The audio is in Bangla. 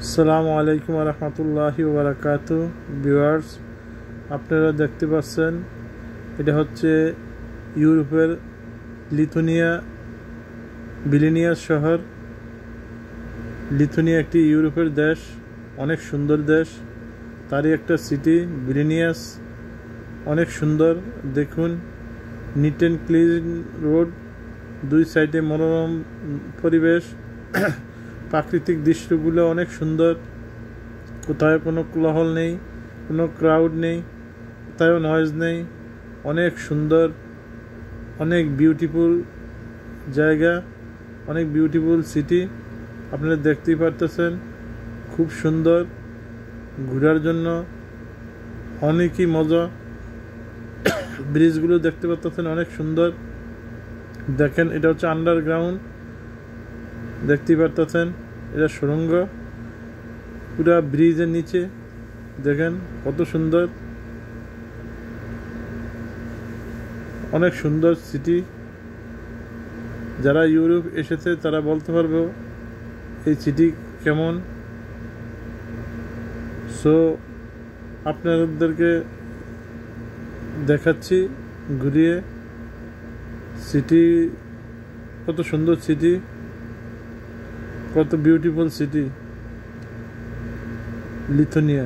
আসসালামু আলাইকুম রহমতুল্লাহি ওবারাকাতু। ভিউয়ার্স, আপনারা দেখতে পাচ্ছেন এটা হচ্ছে ইউরোপের লিথুয়ানিয়া ভিলনিয়াস শহর। লিথুয়ানিয়া একটি ইউরোপের দেশ, অনেক সুন্দর দেশ। তারই একটা সিটি ভিলনিয়াস, অনেক সুন্দর। দেখুন, নিট অ্যান্ড ক্লিন রোড, দুই সাইডে মনোরম পরিবেশ, প্রাকৃতিক দৃশ্যগুলো অনেক সুন্দর। কোথাও কোনো কোলাহল নেই, কোনো ক্রাউড নেই, কোথাও নয়েজ নেই। অনেক সুন্দর, অনেক বিউটিফুল জায়গা, অনেক বিউটিফুল সিটি। আপনারা দেখতেই পারতেছেন, খুব সুন্দর ঘোরার জন্য অনেকই মজা। ব্রিজগুলো দেখতে পাচ্ছেন অনেক সুন্দর। দেখেন, এটা হচ্ছে আন্ডারগ্রাউন্ড, দেখতেই পারতেছেন এটা সুড়ঙ্গ পুরা ব্রিজের নিচে। দেখেন কত সুন্দর, অনেক সুন্দর সিটি। যারা ইউরোপ এসেছে তারা বলতে পারবে এই সিটি কেমন। সো আপনাদেরকে দেখাচ্ছি ঘুরিয়ে সিটি, কত সুন্দর সিটি, কত বিউটিফুল সিটি লিথুয়ানিয়া।